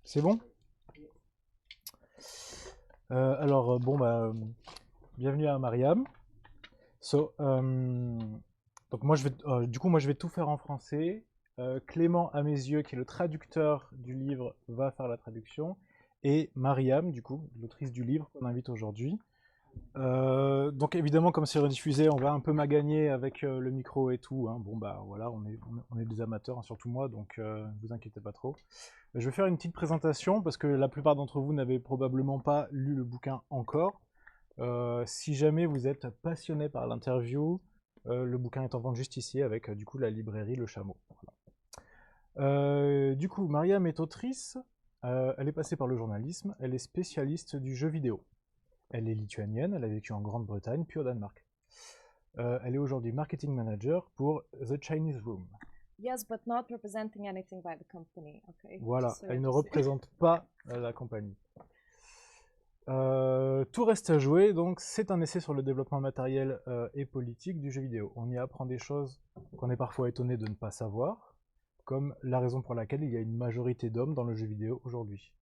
C'est bon? Alors, bon, bienvenue à Marijam. Donc moi je vais tout faire en français. Clément Amézieux, qui est le traducteur du livre, va faire la traduction. Et Marijam, du coup, l'autrice du livre qu'on invite aujourd'hui. Donc évidemment, comme c'est rediffusé, on va un peu maganer avec le micro et tout, hein. Bon bah voilà, on est des amateurs, hein, surtout moi, donc ne vous inquiétez pas trop. Je vais faire une petite présentation parce que la plupart d'entre vous n'avez probablement pas lu le bouquin encore. Si jamais vous êtes passionné par l'interview, le bouquin est en vente juste ici avec du coup la librairie Le Chameau. Voilà. Du coup, Marijam est autrice, elle est passée par le journalisme, elle est spécialiste du jeu vidéo. Elle est lituanienne, elle a vécu en Grande-Bretagne, puis au Danemark. Elle est aujourd'hui marketing manager pour The Chinese Room. Yes, but not representing anything by the company. Okay. Voilà, elle ne représente pas la compagnie. Tout reste à jouer, donc c'est un essai sur le développement matériel et politique du jeu vidéo. On y apprend des choses qu'on est parfois étonné de ne pas savoir, comme la raison pour laquelle il y a une majorité d'hommes dans le jeu vidéo aujourd'hui.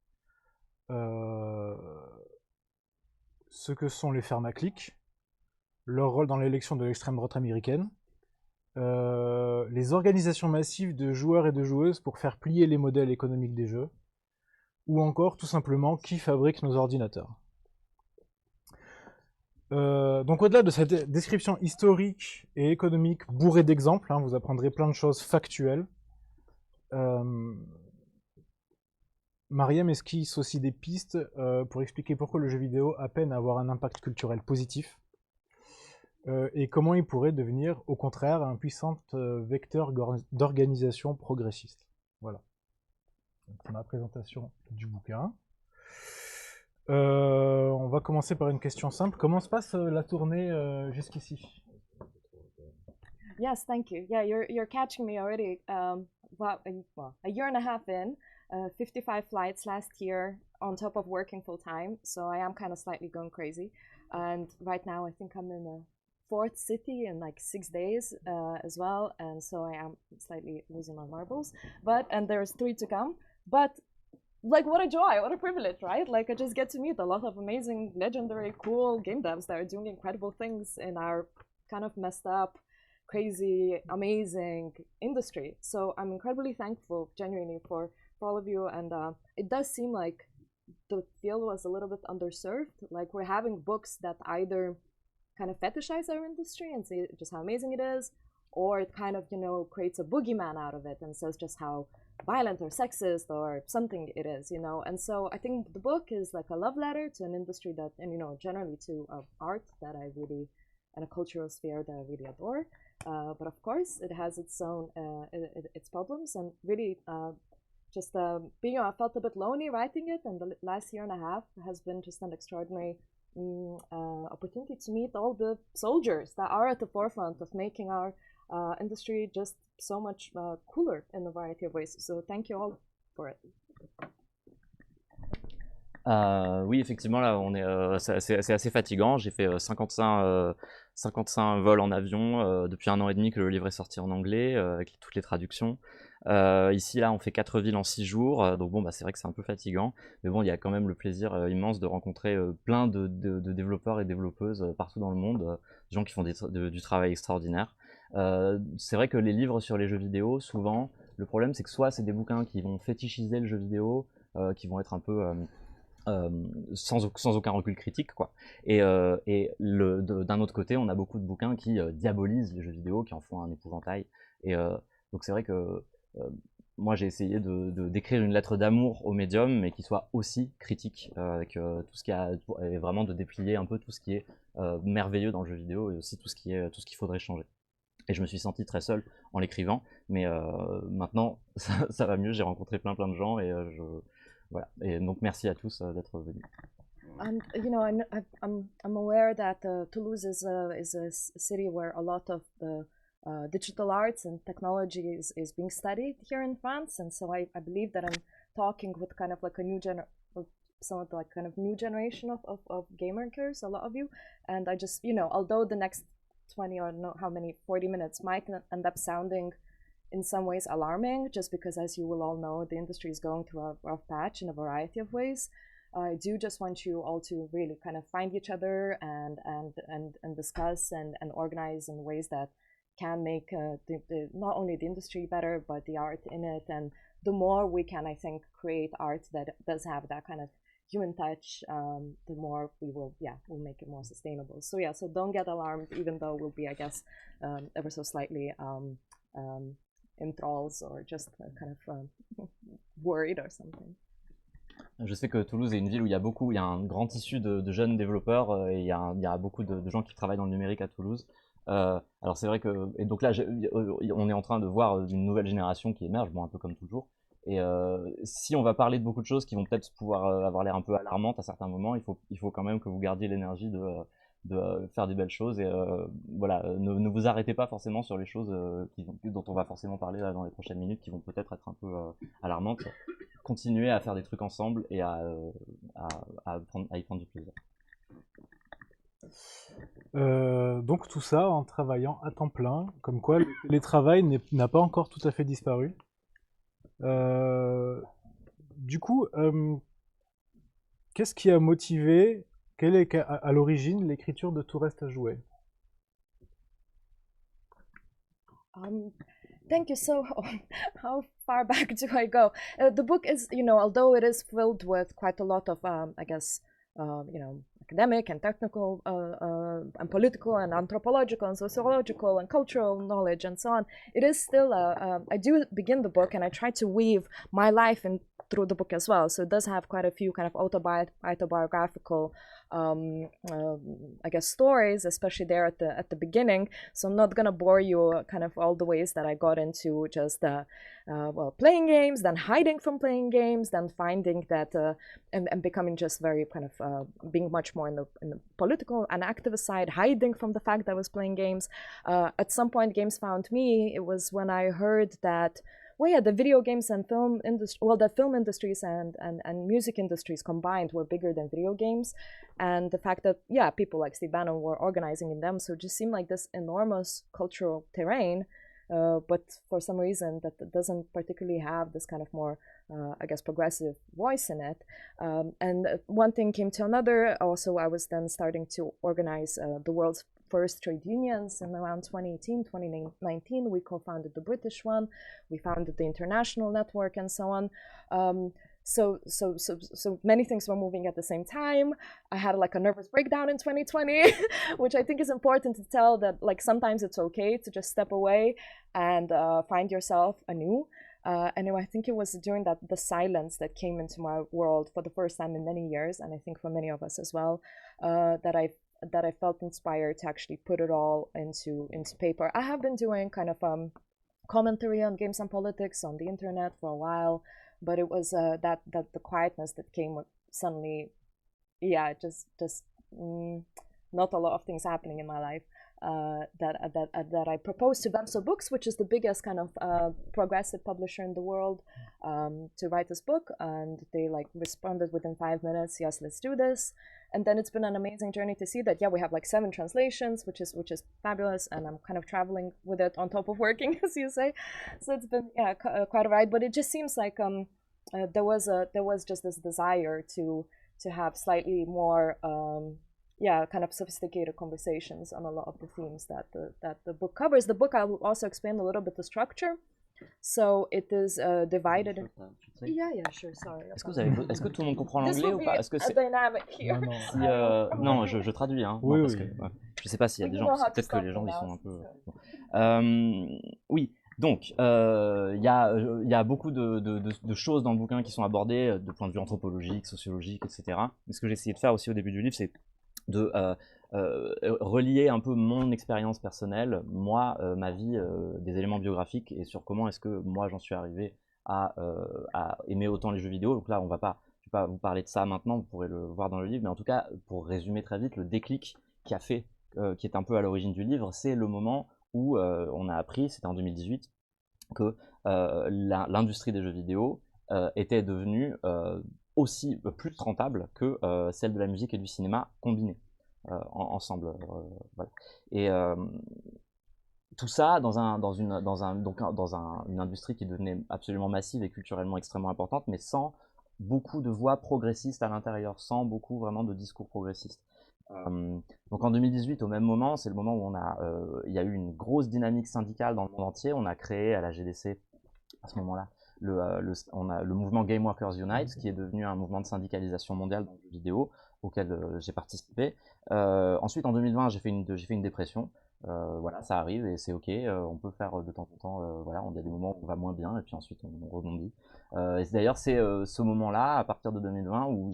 Ce que sont les fermes à clics, leur rôle dans l'élection de l'extrême droite américaine, les organisations massives de joueurs et de joueuses pour faire plier les modèles économiques des jeux, ou encore tout simplement qui fabrique nos ordinateurs. Donc au-delà de cette description historique et économique bourrée d'exemples, hein, vous apprendrez plein de choses factuelles. Marijam esquisse aussi des pistes pour expliquer pourquoi le jeu vidéo a peine à avoir un impact culturel positif et comment il pourrait devenir, au contraire, un puissant vecteur d'organisation progressiste. Voilà. C'est ma présentation du bouquin. On va commencer par une question simple. Comment se passe la tournée jusqu'ici? Yes, thank you. Yeah, you're catching me already. A year and a half in, 55 flights last year on top of working full time. So I am kind of slightly going crazy. And right now I think I'm in a fourth city in like 6 days as well. And so I am slightly losing my marbles. And there's 3 to come. But like, what a joy, what a privilege, right? Like, I just get to meet a lot of amazing, legendary, cool game devs that are doing incredible things in our kind of messed up, crazy, amazing industry. So I'm incredibly thankful, genuinely, for all of you. And it does seem like the field was a little bit underserved. Like, we're having books that either kind of fetishize our industry and say just how amazing it is, or it kind of, you know, creates a boogeyman out of it and says just how violent or sexist or something it is, you know. And so I think the book is like a love letter to an industry that, and you know, generally to art that I really, and a cultural sphere that I really adore. But of course, it has its own its problems, and really being, I felt a bit lonely writing it, and the last year and a half has been just an extraordinary opportunity to meet all the soldiers that are at the forefront of making our industry just so much cooler in a variety of ways. So thank you all for it. Oui, effectivement, là, c'est assez fatigant. J'ai fait 55 vols en avion depuis 1 an et demi que le livre est sorti en anglais, avec toutes les traductions. Ici, là, on fait 4 villes en 6 jours, donc bon, bah, c'est vrai que c'est un peu fatigant, mais bon, il y a quand même le plaisir immense de rencontrer plein de développeurs et développeuses partout dans le monde, des gens qui font du travail extraordinaire. C'est vrai que les livres sur les jeux vidéo, souvent, le problème, c'est que soit c'est des bouquins qui vont fétichiser le jeu vidéo, qui vont être un peu sans aucun recul critique, quoi. Et d'un autre côté, on a beaucoup de bouquins qui diabolisent les jeux vidéo, qui en font un épouvantail. Et donc c'est vrai que moi j'ai essayé d'écrire une lettre d'amour au médium, mais qui soit aussi critique, avec tout ce qui a, et vraiment de déplier un peu tout ce qui est merveilleux dans le jeu vidéo, et aussi tout ce qu'il faudrait changer. Et je me suis senti très seul en l'écrivant, mais maintenant ça va mieux, j'ai rencontré plein de gens, et voilà. Et donc merci à tous d'être venus. You know, I'm aware that Toulouse is a city where a lot of the digital arts and technology is being studied here in France, and so I believe that I'm talking with kind of like a new some of the like kind of new generation of gamerkers, a lot of you. And I just, you know, although the next 20 or no how many 40 minutes might end up sounding in some ways alarming, just because, as you will all know, the industry is going through a rough patch in a variety of ways. I do just want you all to really kind of find each other and discuss and organize in ways that can make not only the industry better, but the art in it. And the more we can, I think, create art that does have that kind of human touch, the more we'll make it more sustainable. So yeah, so don't get alarmed, even though we'll be, I guess, ever so slightly in thralls or just kind of worried or something. Je sais que Toulouse est une ville où il y a un grand tissu de jeunes développeurs et il y a beaucoup de gens qui travaillent dans le numérique à Toulouse. Alors c'est vrai que, et donc là on est en train de voir une nouvelle génération qui émerge, bon un peu comme toujours. Et si on va parler de beaucoup de choses qui vont peut-être pouvoir avoir l'air un peu alarmantes à certains moments, il faut quand même que vous gardiez l'énergie de faire des belles choses et voilà, ne vous arrêtez pas forcément sur les choses dont on va forcément parler là, dans les prochaines minutes, qui vont peut-être être un peu alarmantes. Continuez à faire des trucs ensemble et à y prendre du plaisir. Donc tout ça en travaillant à temps plein, comme quoi le télétravail n'a pas encore tout à fait disparu. Du coup, qu'est-ce qui a motivé, quelle est à l'origine l'écriture de Tout, reste, jouer? Thank you. So, how far back do I go? The book is, although it is filled with quite a lot of, I guess, academic and technical and political and anthropological and sociological and cultural knowledge and so on, it is still, I do begin the book and I try to weave my life in through the book as well. So it does have quite a few kind of autobiographical, I guess, stories, especially there at the beginning. So I'm not gonna bore you kind of all the ways that I got into just playing games, then hiding from playing games, then finding that and becoming just very kind of being much more in the political and activist side, hiding from the fact that I was playing games. At some point, games found me. It was when I heard that, well, yeah, the video games and film industry, well, the film industries and music industries combined were bigger than video games. And the fact that, yeah, people like Steve Bannon were organizing in them. So it just seemed like this enormous cultural terrain, but for some reason that doesn't particularly have this kind of more, I guess, progressive voice in it. And one thing came to another. Also, I was then starting to organize the world's first trade unions in around 2018, 2019. We co-founded the British one. We founded the international network and so on. So many things were moving at the same time. I had like a nervous breakdown in 2020, which I think is important to tell that like sometimes it's okay to just step away and find yourself anew. Anyway, I think it was during the silence that came into my world for the first time in many years, and I think for many of us as well, that I felt inspired to actually put it all into paper. I have been doing kind of commentary on games and politics on the internet for a while, but it was that the quietness that came with suddenly, yeah, just not a lot of things happening in my life. That I proposed to Vamso Books, which is the biggest kind of progressive publisher in the world, to write this book, and they like responded within 5 minutes, yes, let's do this. And then it's been an amazing journey to see that, yeah, we have like 7 translations, which is fabulous, and I'm kind of traveling with it on top of working, as you say. So it's been quite a ride, but it just seems like there was just this desire to have slightly more kind of sophisticated conversations on a lot of the themes that the book covers. The book, I will also explain a little bit the structure. So it is divided. Yeah, sure, sorry. Est-ce que tout le monde comprend l'anglais ou pas? Est-ce que c'est dynamic here? Non, je traduis, hein. Oui, non, parce oui. que, je sais pas s'il y a des gens, peut-être que les gens ils sont un peu. Oui. Donc, il y a beaucoup de choses dans le bouquin qui sont abordées de point de vue anthropologique, sociologique, etc. Mais ce que j'ai essayé de faire aussi au début du livre, c'est de relier un peu mon expérience personnelle, moi, ma vie, des éléments biographiques et sur comment est-ce que moi j'en suis arrivé à aimer autant les jeux vidéo. Donc là, je vais pas vous parler de ça maintenant, vous pourrez le voir dans le livre, mais en tout cas, pour résumer très vite, le déclic qui est un peu à l'origine du livre, c'est le moment où on a appris, c'était en 2018, que l'industrie des jeux vidéo était devenue aussi plus rentable que celle de la musique et du cinéma combinés ensemble. Voilà. Et tout ça dans une industrie qui devenait absolument massive et culturellement extrêmement importante, mais sans beaucoup de voix progressistes à l'intérieur, sans beaucoup vraiment de discours progressistes. Donc en 2018, au même moment, c'est le moment où il y a eu une grosse dynamique syndicale dans le monde entier. On a créé à la GDC, à ce moment-là, on a le mouvement Game Workers Unite, qui est devenu un mouvement de syndicalisation mondiale dans le jeu vidéo, auquel j'ai participé. Ensuite, en 2020, j'ai fait une dépression. Voilà, ça arrive et c'est ok. On peut faire de temps en temps, voilà, on a des moments où on va moins bien et puis ensuite on rebondit. Et d'ailleurs, c'est ce moment-là, à partir de 2020, où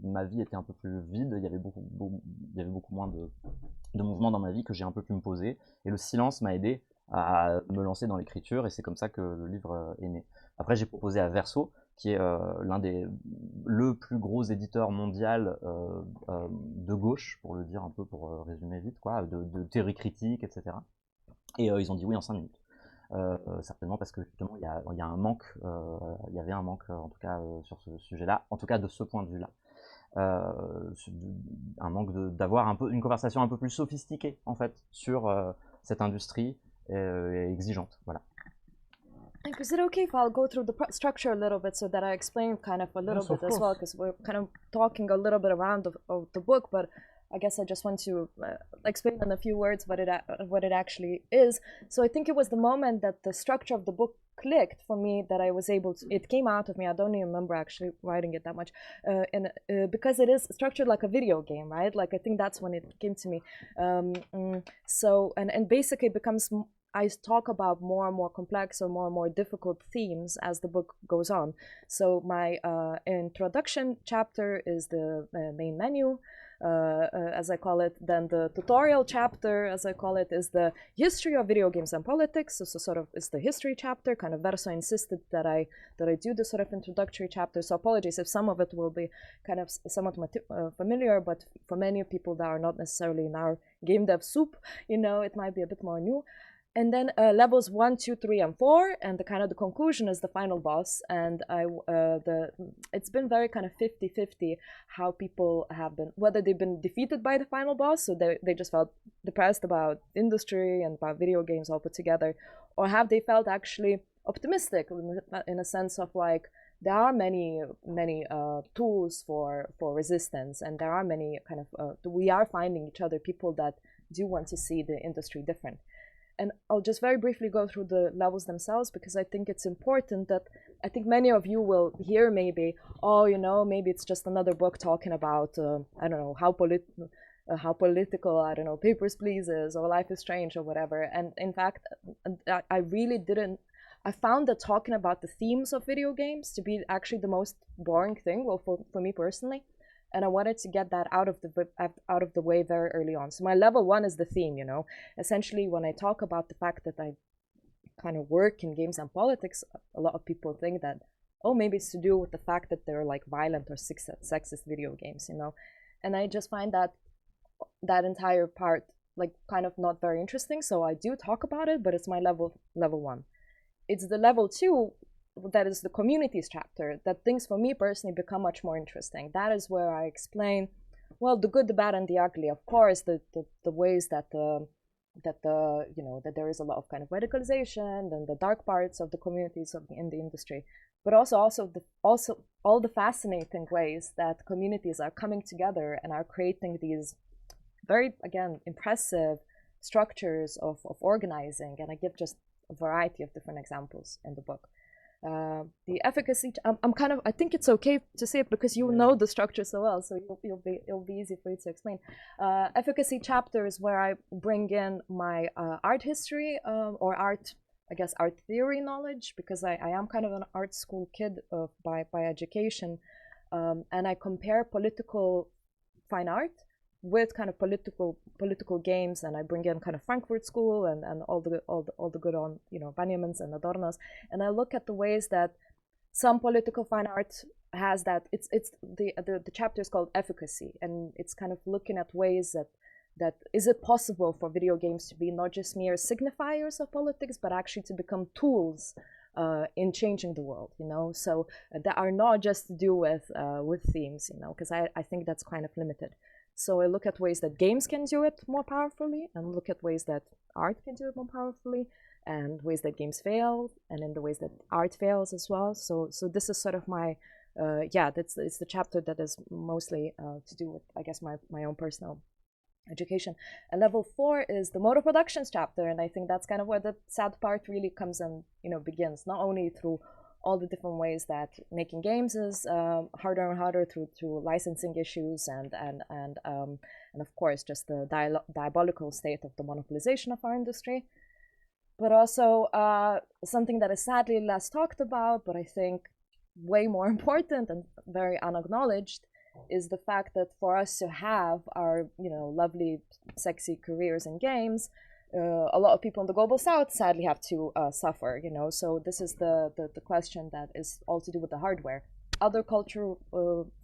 ma vie était un peu plus vide. Il y avait beaucoup moins de mouvements dans ma vie, que j'ai un peu pu me poser. Et le silence m'a aidé à me lancer dans l'écriture, et c'est comme ça que le livre est né. Après, j'ai proposé à Verso, qui est le plus gros éditeur mondial de gauche, pour le dire un peu, pour résumer vite, quoi, de théorie critique, etc. Et ils ont dit oui en 5 minutes. Certainement parce que justement il y a un manque, il y avait un manque en tout cas sur ce sujet-là, en tout cas de ce point de vue-là. Un manque d'avoir une conversation un peu plus sophistiquée en fait sur cette industrie exigeante. Voilà. Is it okay if I'll go through the structure a little bit so that I explain kind of a little bit as well, because we're kind of talking a little bit around of the book, but I guess I just want to explain in a few words what it actually is. So I think it was the moment that the structure of the book clicked for me, that I was able to, it came out of me, I don't even remember actually writing it that much, because it is structured like a video game, right? Like I think that's when it came to me. So, and basically it becomes, I talk about more and more complex or more difficult themes as the book goes on. So my introduction chapter is the main menu, as I call it. Then the tutorial chapter, as I call it, is the history of video games and politics. So sort of it's the history chapter. Kind of Verso insisted that I do the sort of introductory chapter. So apologies if some of it will be kind of somewhat familiar, but for many people that are not necessarily in our game dev soup, you know, it might be a bit more new. And then levels 1, 2, 3, and 4, and the kind of the conclusion is the final boss. And it's been very kind of 50-50 how people have been, whether they've been defeated by the final boss, so they just felt depressed about industry and about video games all put together, or have they felt actually optimistic in a sense of like, there are many tools for resistance, and there are many kind of we are finding each other, people that do want to see the industry different. And I'll just very briefly go through the levels themselves, because I think it's important that I think many of you will hear maybe, oh, you know, maybe it's just another book talking about, I don't know, how political, I don't know, Papers, Please is, or Life is Strange, or whatever. And in fact, I really didn't, I found that talking about the themes of video games to be actually the most boring thing, well, for me personally. And I wanted to get that out of the way very early on. So my level 1 is the theme, you know. Essentially, when I talk about the fact that I kind of work in games and politics, a lot of people think that, oh, maybe it's to do with the fact that they're like violent or sexist video games, you know. And I just find that entire part like kind of not very interesting. So I do talk about it, but it's my level 1. It's the level 2, that is the communities chapter, that things for me personally become much more interesting. That is where I explain, well, the good, the bad, and the ugly. Of course, the ways that you know, that there is a lot of kind of radicalization and the dark parts of the communities in the industry, but also all the fascinating ways that communities are coming together and are creating these very, again, impressive structures of organizing. And I give just a variety of different examples in the book. The efficacy, I'm kind of, I think it's okay to say it because you know the structure so well, so it'll be easy for you to explain. Efficacy chapter is where I bring in my art history or art, I guess, art theory knowledge, because I am kind of an art school kid by education, and I compare political fine art with kind of political games, and I bring in kind of Frankfurt School and all the good on, you know, Benjamins and Adornos, and I look at the ways that some political fine art has that. It's the chapter is called efficacy, and it's kind of looking at ways that is it possible for video games to be not just mere signifiers of politics, but actually to become tools in changing the world, you know, so that are not just to do with themes, you know, because I think that's kind of limited. So I look at ways that games can do it more powerfully, and look at ways that art can do it more powerfully, and ways that games fail, and in the ways that art fails as well. So this is sort of my, it's the chapter that is mostly to do with, I guess, my own personal education. And level 4 is the mode of productions chapter, and I think that's kind of where the sad part really comes and begins, not only through all the different ways that making games is harder and harder through licensing issues and of course just the diabolical state of the monopolization of our industry, but also something that is sadly less talked about, but I think way more important and very unacknowledged, is the fact that for us to have our lovely sexy careers in games, a lot of people in the global south sadly have to suffer, so this is the question that is all to do with the hardware. Other cultural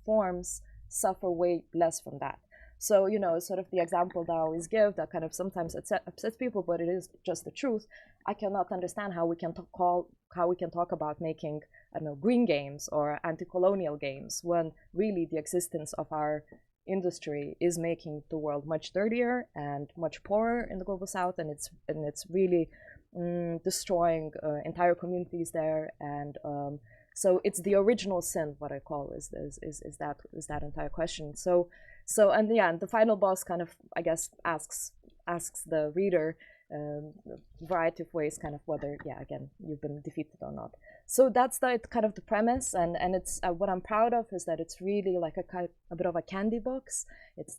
forms suffer way less from that. So sort of the example that I always give that kind of sometimes upsets people, but it is just the truth. I cannot understand how we can talk about making, I don't know, green games or anti-colonial games when really the existence of our industry is making the world much dirtier and much poorer in the global south, and it's really destroying entire communities there, and so it's the original sin, what I call is that entire question. So and the final boss kind of, I guess, asks the reader a variety of ways, kind of whether again you've been defeated or not. So that's kind of the premise, and it's what I'm proud of is that it's really like a bit of a candy box.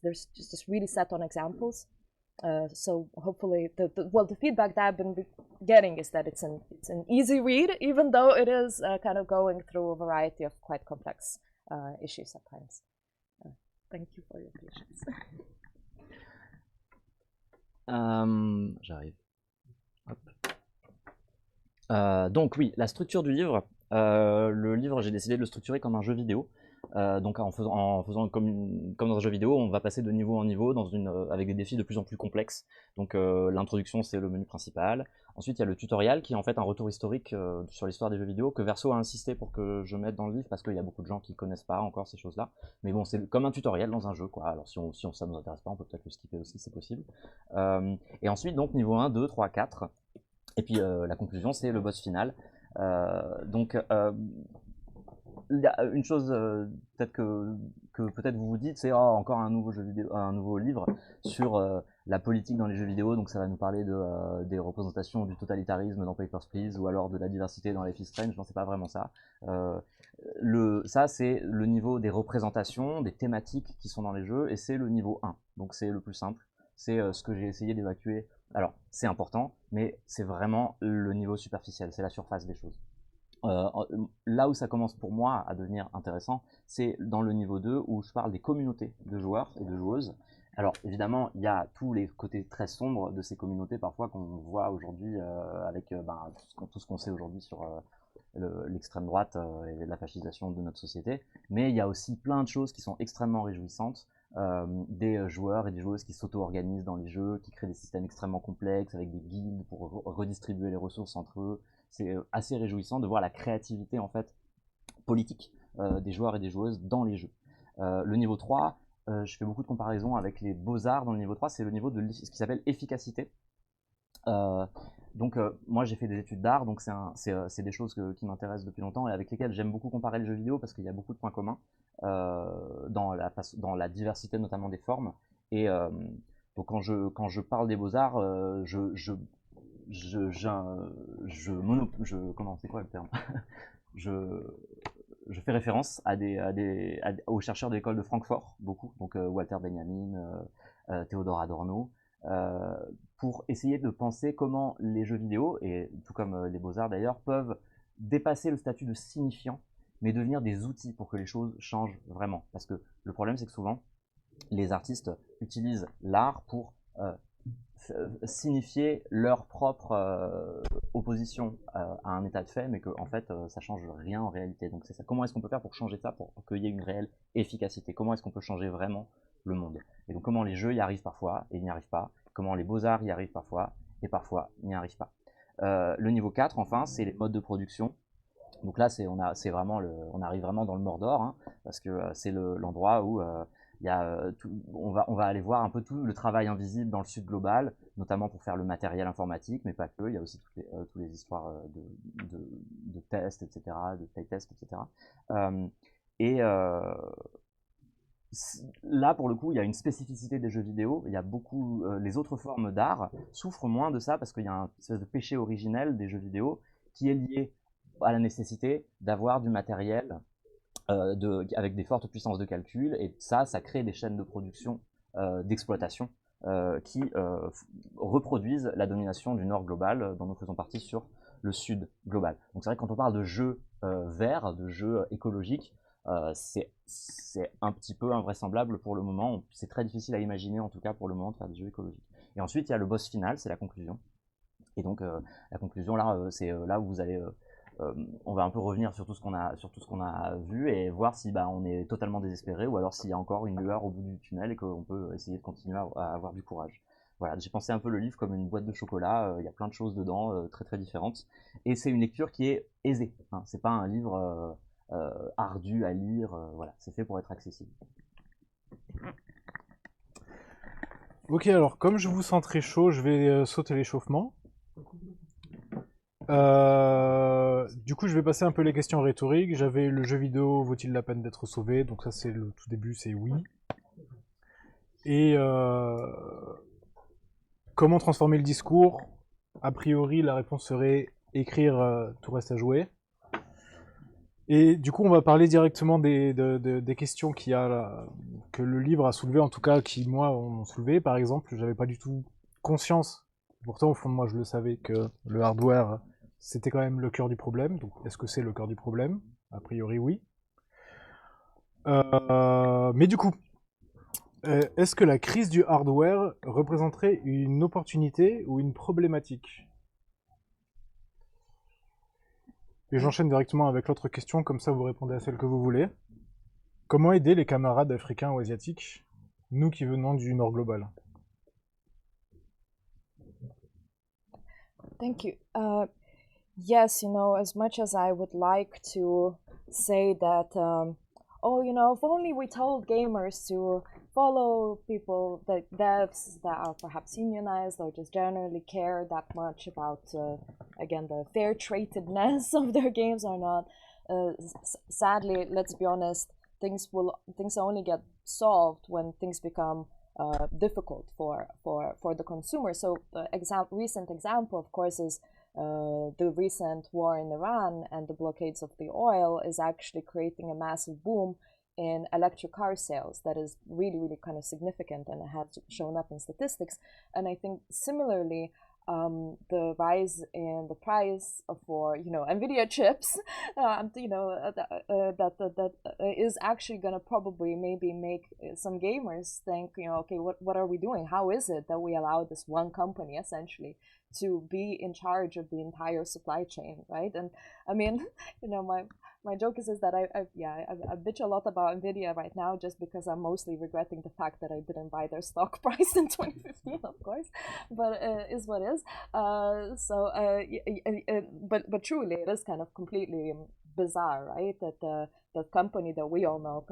There's just really set on examples. So hopefully the feedback that I've been getting is that it's an easy read, even though it is kind of going through a variety of quite complex issues at times. Thank you for your patience. J'arrive. Donc oui, la structure du livre. Le livre, j'ai décidé de le structurer comme un jeu vidéo. Donc en faisant comme dans un jeu vidéo, on va passer de niveau en niveau avec des défis de plus en plus complexes. Donc l'introduction, c'est le menu principal. Ensuite, il y a le tutoriel qui est en fait un retour historique sur l'histoire des jeux vidéo que Verso a insisté pour que je mette dans le livre parce qu'il y a beaucoup de gens qui connaissent pas encore ces choses-là. Mais bon, c'est comme un tutoriel dans un jeu, quoi. Alors si ça nous intéresse pas, on peut peut-être le skipper aussi, c'est possible. Et ensuite, donc niveau 1, 2, 3, 4. Et puis la conclusion, c'est le boss final. Il y a une chose peut-être que peut-être vous vous dites, c'est encore un nouveau jeu vidéo, un nouveau livre sur la politique dans les jeux vidéo, donc ça va nous parler des représentations du totalitarisme dans Papers, Please, ou alors de la diversité dans Life is Strange. Non, c'est pas vraiment ça. Ça, c'est le niveau des représentations, des thématiques qui sont dans les jeux, et c'est le niveau 1. Donc c'est le plus simple. C'est ce que j'ai essayé d'évacuer. Alors, c'est important, mais c'est vraiment le niveau superficiel, c'est la surface des choses. Là où ça commence pour moi à devenir intéressant, c'est dans le niveau 2 où je parle des communautés de joueurs et de joueuses. Alors évidemment, il y a tous les côtés très sombres de ces communautés parfois qu'on voit aujourd'hui avec tout ce qu'on sait aujourd'hui sur l'extrême droite et la fascisation de notre société. Mais il y a aussi plein de choses qui sont extrêmement réjouissantes. Des joueurs et des joueuses qui s'auto-organisent dans les jeux, qui créent des systèmes extrêmement complexes avec des guildes pour redistribuer les ressources entre eux. C'est assez réjouissant de voir la créativité en fait politique des joueurs et des joueuses dans les jeux. Le niveau 3, je fais beaucoup de comparaisons avec les beaux-arts dans le niveau 3, c'est le niveau de ce qui s'appelle efficacité. Donc moi j'ai fait des études d'art, donc c'est des choses qui m'intéressent depuis longtemps et avec lesquelles j'aime beaucoup comparer le jeu vidéo parce qu'il y a beaucoup de points communs dans la diversité notamment des formes. Et donc quand je parle des beaux-arts, comment c'est quoi le terme je fais référence aux chercheurs de l'école de Francfort, beaucoup, donc Walter Benjamin, Théodore Adorno, pour essayer de penser comment les jeux vidéo, et tout comme les beaux-arts d'ailleurs, peuvent dépasser le statut de signifiant, mais devenir des outils pour que les choses changent vraiment. Parce que le problème, c'est que souvent, les artistes utilisent l'art pour signifier leur propre opposition à un état de fait, mais que en fait ça change rien en réalité. Donc c'est ça. Comment est-ce qu'on peut faire pour changer ça, pour qu'il y ait une réelle efficacité? Comment est-ce qu'on peut changer vraiment le monde? Et donc comment les jeux y arrivent parfois et n'y arrivent pas? Comment les beaux-arts y arrivent parfois et parfois n'y arrivent pas? Le niveau 4, enfin, c'est les modes de production. Donc là, on arrive vraiment dans le Mordor, hein, parce que c'est l'endroit où on va aller voir un peu tout le travail invisible dans le sud global, notamment pour faire le matériel informatique, mais pas que. Il y a aussi toutes les histoires de tests, etc., de playtests, etc. Là, pour le coup, il y a une spécificité des jeux vidéo. Il y a beaucoup, les autres formes d'art souffrent moins de ça parce qu'il y a un espèce de péché originel des jeux vidéo qui est lié à la nécessité d'avoir du matériel avec des fortes puissances de calcul, et ça crée des chaînes de production, d'exploitation, qui reproduisent la domination du nord global, dont nous faisons partie, sur le sud global. Donc c'est vrai que quand on parle de jeux verts, de jeux écologiques, c'est un petit peu invraisemblable pour le moment. C'est très difficile à imaginer, en tout cas pour le moment, de faire des jeux écologiques. Et ensuite, il y a le boss final, c'est la conclusion. Et donc la conclusion, là, c'est là où vous allez... on va un peu revenir sur tout ce qu'on a vu et voir si on est totalement désespéré ou alors s'il y a encore une lueur au bout du tunnel et qu'on peut essayer de continuer à avoir du courage. Voilà, j'ai pensé un peu le livre comme une boîte de chocolat, il y a plein de choses dedans, très très différentes, et c'est une lecture qui est aisée, hein. C'est pas un livre ardu à lire, voilà, c'est fait pour être accessible. Ok, alors comme je vous sens très chaud, je vais sauter l'échauffement. Du coup, je vais passer un peu les questions rhétoriques. J'avais le jeu vidéo, vaut-il la peine d'être sauvé? Donc ça, c'est le tout début, c'est oui. Et comment transformer le discours? A priori, la réponse serait écrire Tout reste à jouer. Et du coup, on va parler directement des questions que le livre a soulevées, en tout cas qui, moi, ont soulevé. Par exemple, j'avais pas du tout conscience, pourtant au fond de moi, je le savais, que le hardware, c'était quand même le cœur du problème. Donc, est-ce que c'est le cœur du problème? A priori, oui. Mais du coup, est-ce que la crise du hardware représenterait une opportunité ou une problématique? Et j'enchaîne directement avec l'autre question, comme ça vous répondez à celle que vous voulez. Comment aider les camarades africains ou asiatiques, nous qui venons du Nord global? Thank you. Yes, as much as I would like to say that, if only we told gamers to follow people, the devs that are perhaps unionized or just generally care that much about, again, the fair tradedness of their games or not. Sadly, let's be honest, things only get solved when things become difficult for the consumer. So the recent example, of course, is the recent war in Iran, and the blockades of the oil is actually creating a massive boom in electric car sales that is really, really kind of significant, and it has shown up in statistics. And I think similarly, the rise in the price for NVIDIA chips, that is actually going to probably maybe make some gamers think, okay, what are we doing? How is it that we allow this one company essentially to be in charge of the entire supply chain, right? And I mean, my joke is that I bitch a lot about NVIDIA right now just because I'm mostly regretting the fact that I didn't buy their stock price in 2015, of course, but is what is. But truly, it is kind of completely bizarre, right? That the company that we all know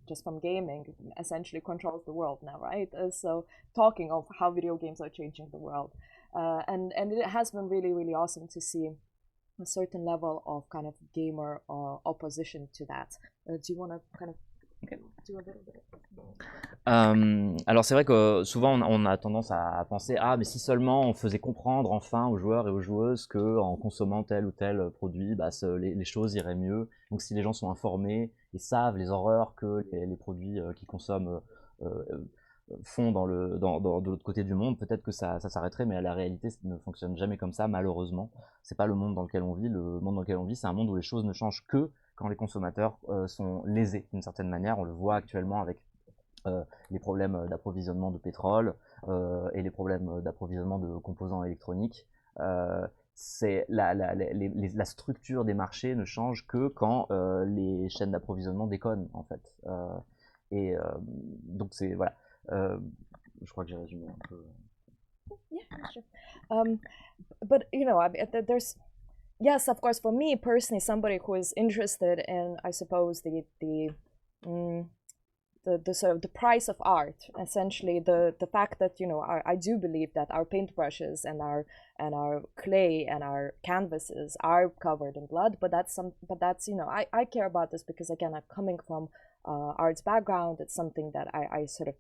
just from gaming essentially controls the world now, right? So talking of how video games are changing the world. And it has been really, really awesome to see a certain level of kind of gamer opposition to that. Do you want to kind of do a little bit? Alors c'est vrai que souvent on a tendance à penser mais si seulement on faisait comprendre enfin aux joueurs et aux joueuses que en consommant tel ou tel produit, les choses iraient mieux. Donc si les gens sont informés et savent les horreurs que les produits qu'ils consomment font de l'autre côté du monde, peut-être que ça s'arrêterait, mais la réalité ne fonctionne jamais comme ça, malheureusement. C'est pas le monde dans lequel on vit. Le monde dans lequel on vit, c'est un monde où les choses ne changent que quand les consommateurs sont lésés d'une certaine manière. On le voit actuellement avec les problèmes d'approvisionnement de pétrole et les problèmes d'approvisionnement de composants électroniques. C'est la structure des marchés ne change que quand les chaînes d'approvisionnement déconnent, en fait. Donc c'est voilà. Je crois que j'ai résumé un peu. Yeah, sure. But there's, yes, of course, for me personally, somebody who is interested in, I suppose, the the sort of the price of art, essentially the fact that, you know, I do believe that our paintbrushes and our clay and our canvases are covered in blood, but that's you know, I care about this because, again, I'm coming from arts background. It's something that I sort of,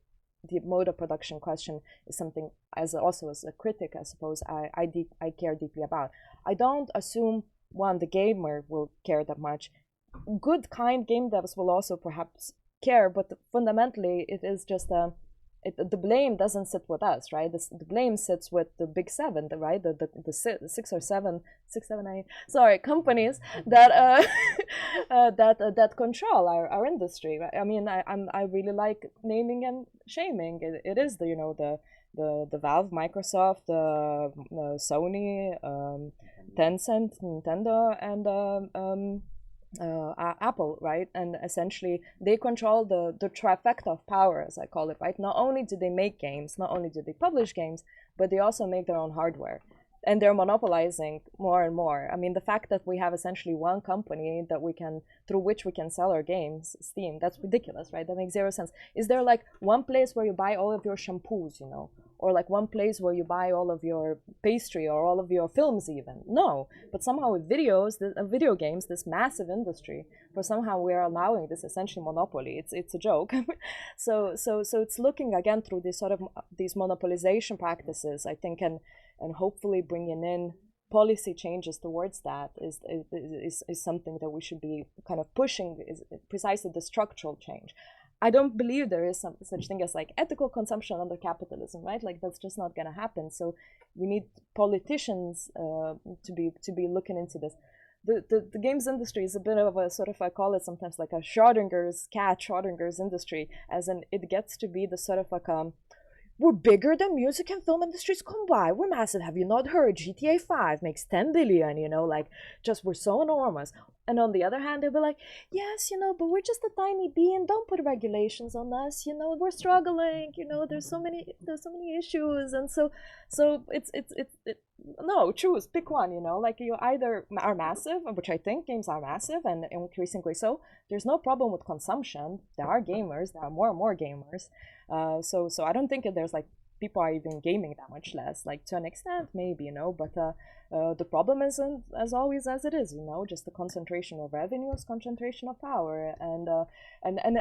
the mode of production question is something, as a critic, I suppose, I care deeply about. I don't assume the gamer will care that much. Good, kind game devs will also perhaps care, but fundamentally it is just the blame doesn't sit with us, right? The blame sits with the big seven, right? The 6 or 7, 6, 7, 8, sorry, companies that that control our industry, right? I mean, I really like naming and shaming. It is the, you know, the Valve, Microsoft, Sony, Tencent, Nintendo, and Apple, right? And essentially they control the trifecta of power, as I call it, right? Not only do they make games, not only do they publish games, but they also make their own hardware, and they're monopolizing more and more. I mean, the fact that we have essentially one company that through which we can sell our games, Steam, that's ridiculous, right? That makes zero sense. Is there like one place where you buy all of your shampoos, you know, or like one place where you buy all of your pastry or all of your films even? No. But somehow with video games, this massive industry, for somehow we are allowing this essentially monopoly. It's a joke. So it's looking again through this sort of these monopolization practices, I think, and hopefully bringing in policy changes towards that is something that we should be kind of pushing, is precisely the structural change. I don't believe there is such thing as like ethical consumption under capitalism, right? Like that's just not going to happen. So we need politicians to be looking into this. The games industry is a bit of a sort of, I call it sometimes like a Schrodinger's industry, as in it gets to be the sort of like we're bigger than music and film industries combined. We're massive. Have you not heard? GTA 5 makes 10 billion, you know, like just we're so enormous. And on the other hand, they'll be like, yes, you know, but we're just a tiny bee and don't put regulations on us, you know, we're struggling, you know, there's so many issues. And so it's no, choose, pick one, you know, like you either are massive, which I think games are massive and increasingly so. There's no problem with consumption. There are gamers, there are more and more gamers. So I don't think that there's like people are even gaming that much less, like to an extent maybe, you know, but the problem isn't as always as it is, you know, just the concentration of revenues, concentration of power, and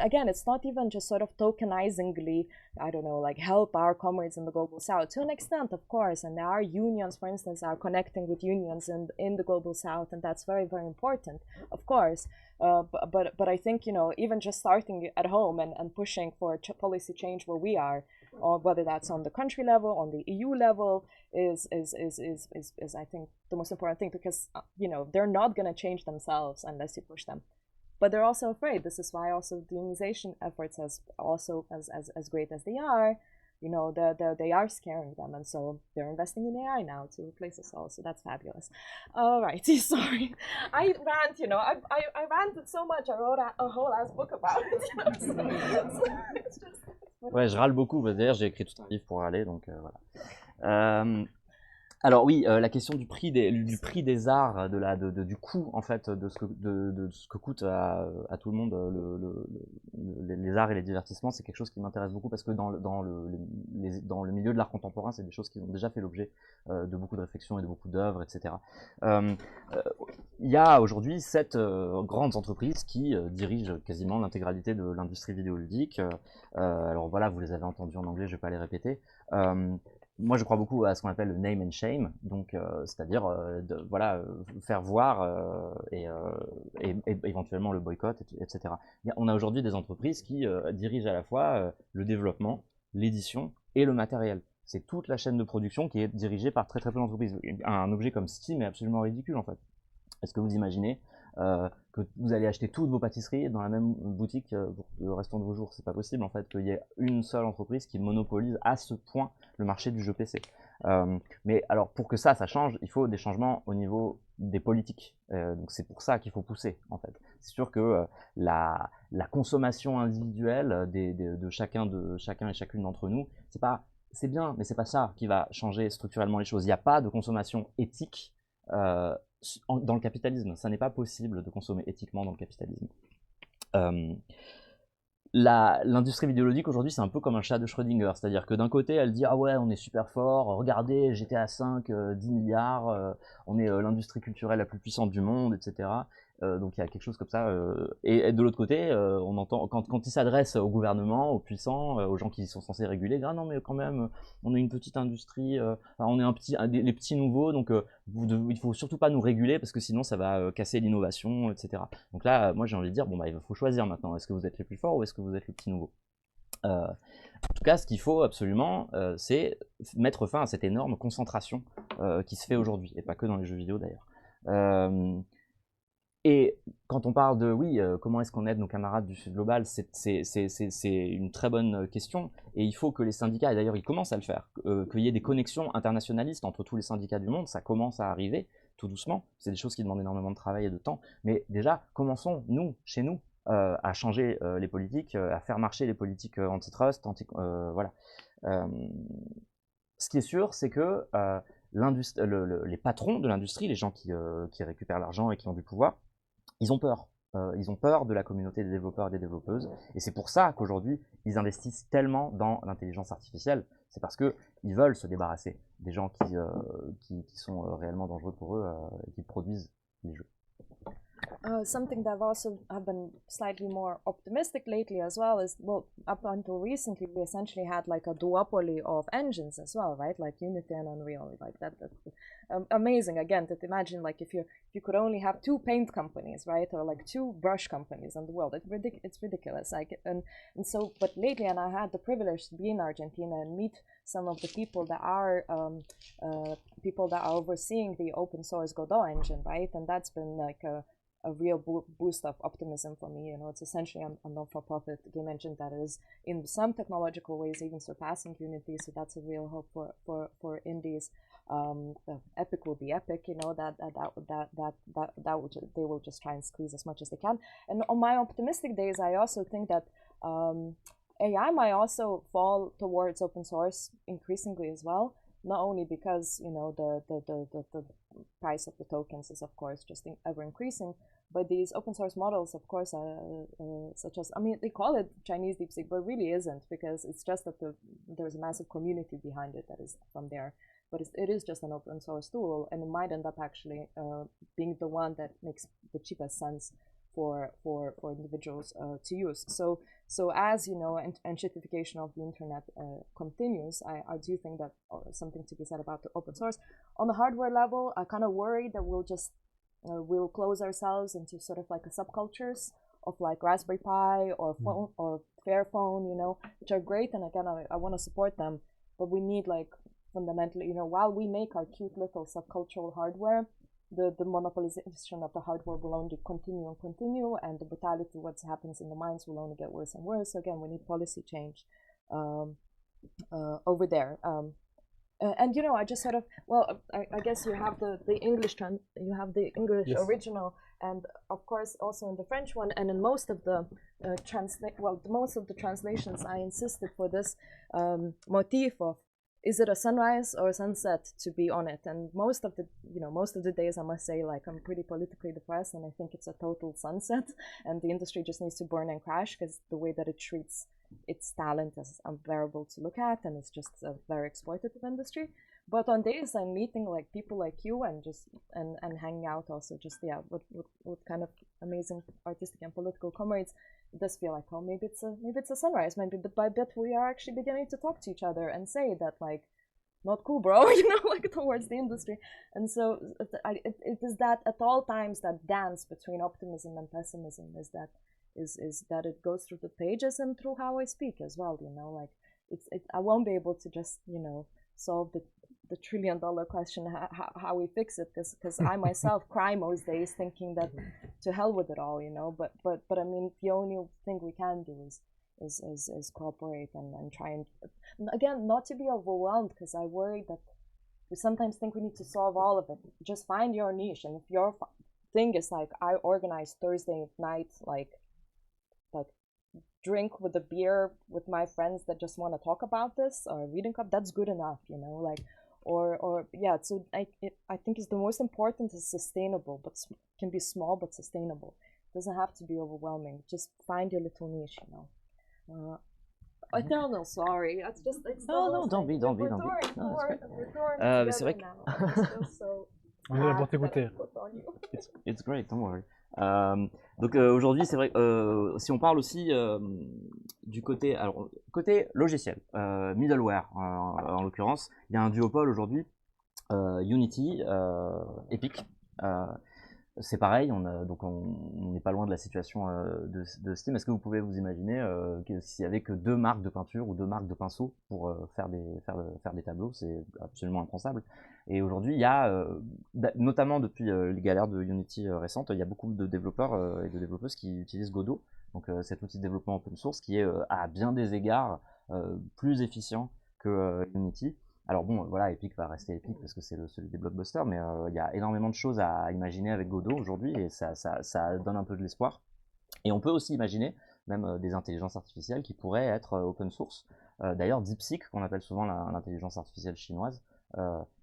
again, it's not even just sort of tokenizingly, I don't know, like help our comrades in the global south to an extent, of course, and there are unions, for instance, are connecting with unions in the global south, and that's very, very important, of course. But I think, you know, even just starting at home and pushing for policy change where we are, or whether that's on the country level, on the EU level, is I think the most important thing, because you know, they're not going to change themselves unless you push them. But they're also afraid. This is why also the unionization efforts as great as they are, you know, they are scaring them, and so they're investing in AI now to replace us all. So that's fabulous. All right, sorry, I rant. You know, I ranted so much. I wrote a whole ass book about it. You know? So it's just... Ouais, je râle beaucoup. D'ailleurs, j'ai écrit tout un livre pour râler, donc voilà. Alors oui, la question du prix des arts, du coût en fait de ce que coûte à tout le monde les arts et les divertissements, c'est quelque chose qui m'intéresse beaucoup, parce que dans le milieu de l'art contemporain, c'est des choses qui ont déjà fait l'objet de beaucoup de réflexions et de beaucoup d'œuvres, etc. Il y a aujourd'hui 7 grandes entreprises qui dirigent quasiment l'intégralité de l'industrie vidéoludique. Alors voilà, vous les avez entendues en anglais, je ne vais pas les répéter. Moi, je crois beaucoup à ce qu'on appelle le name and shame, donc c'est-à-dire voilà, faire voir et éventuellement le boycott, etc. On a aujourd'hui des entreprises qui dirigent à la fois le développement, l'édition et le matériel. C'est toute la chaîne de production qui est dirigée par très très peu d'entreprises. Un objet comme Steam est absolument ridicule en fait. Est-ce que vous imaginez que vous allez acheter toutes vos pâtisseries dans la même boutique pour le restant de vos jours? C'est pas possible en fait qu'il y ait une seule entreprise qui monopolise à ce point le marché du jeu PC. Mais alors pour que ça change, il faut des changements au niveau des politiques. Donc c'est pour ça qu'il faut pousser en fait. C'est sûr que la consommation individuelle de chacun et chacune d'entre nous, c'est bien, mais c'est pas ça qui va changer structurellement les choses. Il n'y a pas de consommation éthique dans le capitalisme. Ça n'est pas possible de consommer éthiquement dans le capitalisme. l'industrie vidéoludique aujourd'hui, c'est un peu comme un chat de Schrödinger, c'est-à-dire que d'un côté, elle dit ah ouais, on est super fort, regardez, GTA 5, 10 milliards, on est l'industrie culturelle la plus puissante du monde, etc. Donc il y a quelque chose comme ça. Et de l'autre côté, on entend quand ils s'adressent au gouvernement, aux puissants, aux gens qui sont censés réguler, ah non mais quand même, on est une petite industrie, on est les petits nouveaux, donc il faut surtout pas nous réguler parce que sinon ça va casser l'innovation, etc. Donc là, moi j'ai envie de dire bon bah il faut choisir maintenant. Est-ce que vous êtes les plus forts ou est-ce que vous êtes le petit nouveau? En tout cas, ce qu'il faut absolument, c'est mettre fin à cette énorme concentration qui se fait aujourd'hui, et pas que dans les jeux vidéo d'ailleurs. Et quand on parle de, oui, comment est-ce qu'on aide nos camarades du Sud global, c'est une très bonne question. Et il faut que les syndicats, et d'ailleurs ils commencent à le faire, qu'il y ait des connexions internationalistes entre tous les syndicats du monde, ça commence à arriver tout doucement. C'est des choses qui demandent énormément de travail et de temps. Mais déjà, commençons, nous, chez nous, à changer les politiques, à faire marcher les politiques antitrust, voilà. Ce qui est sûr, c'est que les patrons de l'industrie, les gens qui récupèrent l'argent et qui ont du pouvoir, ils ont peur. Ils ont peur de la communauté des développeurs et des développeuses. Et c'est pour ça qu'aujourd'hui, ils investissent tellement dans l'intelligence artificielle. C'est parce qu'ils veulent se débarrasser des gens qui sont réellement dangereux pour eux et qui produisent les jeux. Something that I've been slightly more optimistic lately as well is, well, up until recently, we essentially had like a duopoly of engines as well, right? Like Unity and Unreal, like that's amazing. Again, to imagine like if you could only have two paint companies, right, or like two brush companies in the world, it's ridiculous. Like and so, but lately, and I had the privilege to be in Argentina and meet some of the people that are overseeing the open source Godot engine, right? And that's been like a real boost of optimism for me. You know, it's essentially a non-for-profit game engine that is in some technological ways even surpassing Unity, so that's a real hope for indies. Epic will be epic, you know, they will just try and squeeze as much as they can. And on my optimistic days, I also think that AI might also fall towards open source increasingly as well. Not only because, you know, the price of the tokens is of course just ever increasing, but these open source models, of course, such as, I mean, they call it Chinese DeepSeek, but it really isn't, because it's just that there's a massive community behind it that is from there. But it is just an open source tool, and it might end up actually being the one that makes the cheapest sense for individuals to use. So as you know, enshittification of the internet continues, I do think that something to be said about the open source. On the hardware level, I kind of worry that we'll close ourselves into sort of like a subcultures of like Raspberry Pi or phone or Fairphone, you know, which are great, and again, I want to support them, but we need like fundamentally, you know, while we make our cute little subcultural hardware, the monopolization of the hardware will only continue, and the brutality, what happens in the mines, will only get worse and worse. So again, we need policy change over there. And you know, I just sort of, well, I guess you have the English Yes. original, and of course also in the French one, and in most of the most of the translations, I insisted for this motif of, is it a sunrise or a sunset to be on it? And most of the days, I must say, like, I'm pretty politically depressed, and I think it's a total sunset, and the industry just needs to burn and crash, because the way that it treats its talent is unbearable to look at, and it's just a very exploitative industry. But on days I'm meeting like people like you and just and hanging out also, just with kind of amazing artistic and political comrades, it does feel like, oh, maybe it's a sunrise. Maybe bit by bit we are actually beginning to talk to each other and say that, like, not cool, bro, you know, like, towards the industry. And so it is that at all times, that dance between optimism and pessimism is that it goes through the pages and through how I speak as well, you know, like I won't be able to just, you know, solve the $1 trillion question, how we fix it, because I myself cry most days thinking that to hell with it all, you know, but I mean, the only thing we can do is cooperate and try and, again, not to be overwhelmed, because I worry that we sometimes think we need to solve all of it. Just find your niche, and if your thing is like, I organize Thursday night, like drink with a beer with my friends that just want to talk about this, or a reading club, that's good enough, you know, like, or yeah. So I think is the most important is sustainable, but can be small but sustainable. It doesn't have to be overwhelming. Just find your little niche, you know. Eternal, sorry. That's just it's No, don't be. No, c'est vrai que On est là pour t'écouter. it's great, don't worry. Donc aujourd'hui, c'est vrai, si on parle aussi du côté, alors côté logiciel, middleware en l'occurrence, il y a un duopole aujourd'hui, Unity, Epic. C'est pareil, on n'est pas loin de la situation de Steam. Est-ce que vous pouvez vous imaginer s'il y avait que deux marques de peinture ou deux marques de pinceaux pour faire des tableaux? C'est absolument impensable. Et aujourd'hui, il y a, notamment depuis les galères de Unity récentes, il y a beaucoup de développeurs et de développeuses qui utilisent Godot, donc cet outil de développement open source qui est à bien des égards plus efficient que Unity. Alors bon, voilà, Epic va rester Epic parce que c'est celui des blockbusters, mais il y a énormément de choses à imaginer avec Godot aujourd'hui et ça donne un peu de l'espoir. Et on peut aussi imaginer même des intelligences artificielles qui pourraient être open source. D'ailleurs, DeepSeek, qu'on appelle souvent l'intelligence artificielle chinoise,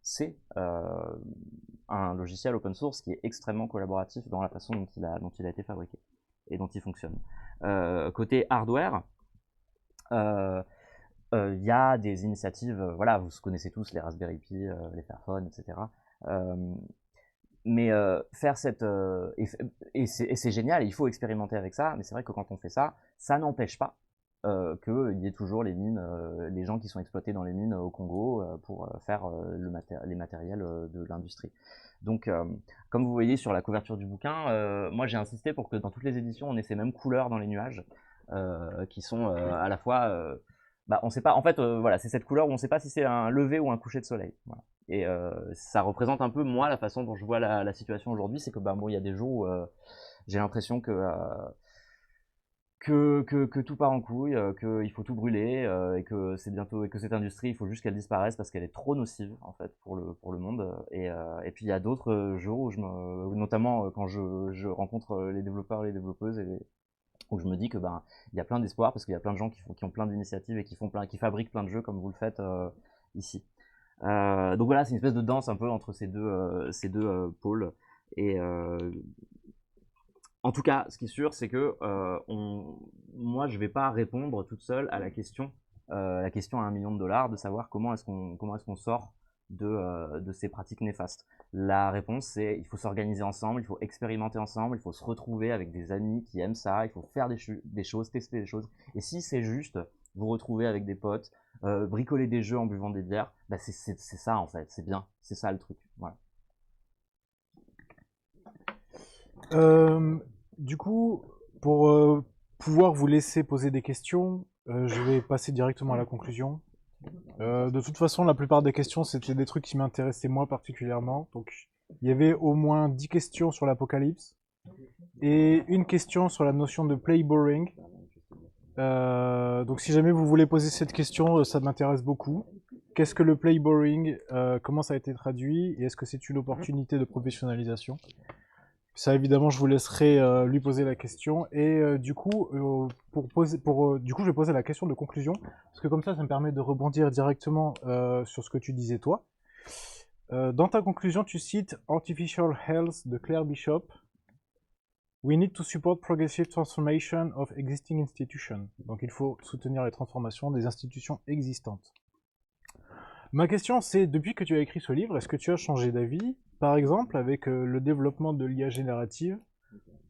c'est un logiciel open source qui est extrêmement collaboratif dans la façon dont il a été fabriqué et dont il fonctionne. Côté hardware, il y a des initiatives, voilà, vous connaissez tous les Raspberry Pi, les Fairphone, etc. Mais faire cette... et c'est génial, il faut expérimenter avec ça, mais c'est vrai que quand on fait ça, ça n'empêche pas qu'il y ait toujours les mines, les gens qui sont exploités dans les mines au Congo pour faire les matériels de l'industrie. Donc, comme vous voyez sur la couverture du bouquin, moi j'ai insisté pour que dans toutes les éditions, on ait ces mêmes couleurs dans les nuages, qui sont à la fois... on sait pas, en fait, voilà, c'est cette couleur où on sait pas si c'est un lever ou un coucher de soleil. Voilà. Et ça représente un peu, moi, la façon dont je vois la situation aujourd'hui, c'est que, bon, il y a des jours où j'ai l'impression que tout part en couille, qu'il faut tout brûler, et que c'est bientôt, et que cette industrie, il faut juste qu'elle disparaisse parce qu'elle est trop nocive, en fait, pour le monde. Et puis, il y a d'autres jours où notamment quand je rencontre les développeurs et les développeuses où je me dis que il y a plein d'espoir parce qu'il y a plein de gens qui ont plein d'initiatives et qui fabriquent plein de jeux comme vous le faites ici. Donc voilà, c'est une espèce de danse un peu entre ces deux pôles. Et en tout cas, ce qui est sûr, c'est que moi, je vais pas répondre toute seule à la question à $1 million, de savoir comment est-ce qu'on sort de ces pratiques néfastes. La réponse, c'est il faut s'organiser ensemble, il faut expérimenter ensemble, il faut se retrouver avec des amis qui aiment ça, il faut faire des choses, tester des choses. Et si c'est juste vous retrouver avec des potes, bricoler des jeux en buvant des bières, c'est ça en fait, c'est bien, c'est ça le truc. Voilà. Du coup, pour pouvoir vous laisser poser des questions, je vais passer directement à la conclusion. De toute façon, la plupart des questions, c'était des trucs qui m'intéressaient moi particulièrement. Donc, il y avait au moins 10 questions sur l'apocalypse et une question sur la notion de play boring. Donc, si jamais vous voulez poser cette question, ça m'intéresse beaucoup. Qu'est-ce que le play boring? Comment ça a été traduit? Et est-ce que c'est une opportunité de professionnalisation? Ça, évidemment, je vous laisserai lui poser la question. Et du coup, du coup, je vais poser la question de conclusion, parce que comme ça me permet de rebondir directement sur ce que tu disais toi. Dans ta conclusion, tu cites Artificial Health de Claire Bishop. We need to support progressive transformation of existing institutions. Donc, il faut soutenir les transformations des institutions existantes. Ma question, c'est, depuis que tu as écrit ce livre, est-ce que tu as changé d'avis? Par exemple, avec le développement de l'IA générative,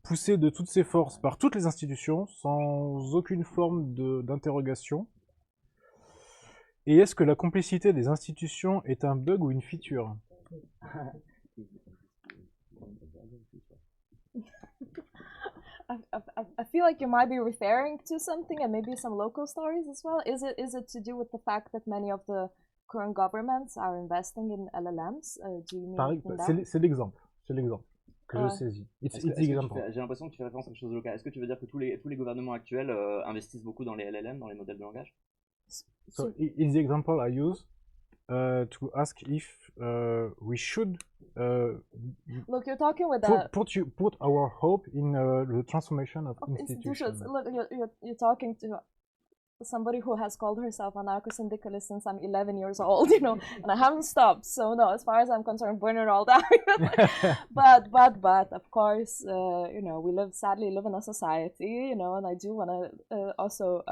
poussé de toutes ses forces par toutes les institutions, sans aucune forme d'interrogation. Et est-ce que la complicité des institutions est un bug ou une feature? I feel like you might be referring to something and maybe some local stories as well. Is it to do with the fact that many of the current governments are investing in LLMs? Do you mean c'est l'exemple que je saisis. J'ai l'impression que tu fais référence à quelque chose de local. Est-ce que tu veux dire que tous les gouvernements actuels investissent beaucoup dans les LLM, dans les modèles de langage? So, in the example I use to ask if we should look, you're talking with put our hope in the transformation of institutions. Look, you're talking to somebody who has called herself anarcho-syndicalist since I'm 11 years old, you know, and I haven't stopped. So no, as far as I'm concerned, burn it all down. but of course, you know, we sadly live in a society, you know, and I do want to also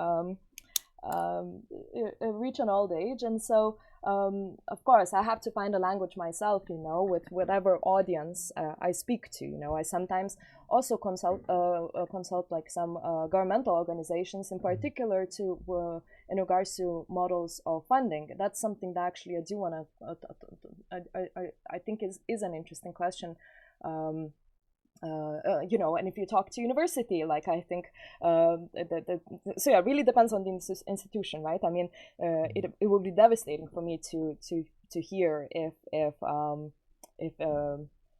reach an old age, and so of course I have to find a language myself, you know, with whatever audience I speak to. You know, I sometimes also consult like some governmental organizations in particular to in regards to models of funding. That's something that actually I do want to I think is an interesting question. You know, and if you talk to university, like I think, so yeah, it really depends on the institution, right? I mean, it would be devastating for me to hear if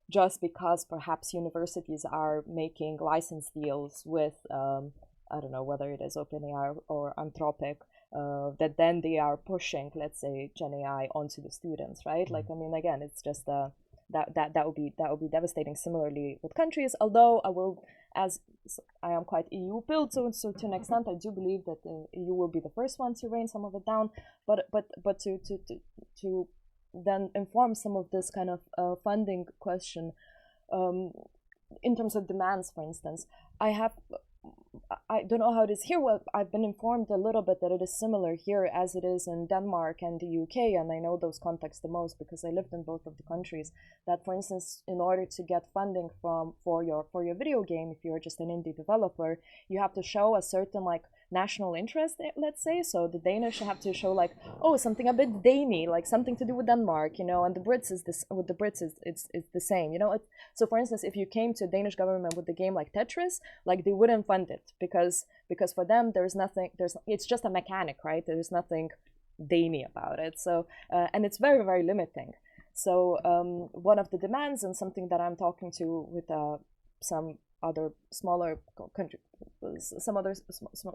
just because perhaps universities are making license deals with, I don't know, whether it is OpenAI or Anthropic, that then they are pushing, let's say, Gen AI onto the students, right? Like, I mean, again, it's just that would be devastating. Similarly with countries, although I will, as I am quite EU pilled, so to an extent I do believe that the EU will be the first one to rein some of it down, but to then inform some of this kind of funding question in terms of demands, for instance. I don't know how it is here. Well, I've been informed a little bit that it is similar here as it is in Denmark and the UK, and I know those contexts the most because I lived in both of the countries. That, for instance, in order to get funding for your video game, if you're just an indie developer, you have to show a certain like national interest, let's say. So the Danish have to show like, oh, something a bit Dany, like something to do with Denmark, you know, and the Brits is this with the Brits it's the same, you know. So for instance, if you came to a Danish government with the game like Tetris, like they wouldn't fund it because for them it's just a mechanic, right? There's nothing Dany about it. So and it's very, very limiting. So one of the demands, and something that I'm talking to with some other smaller countries, some other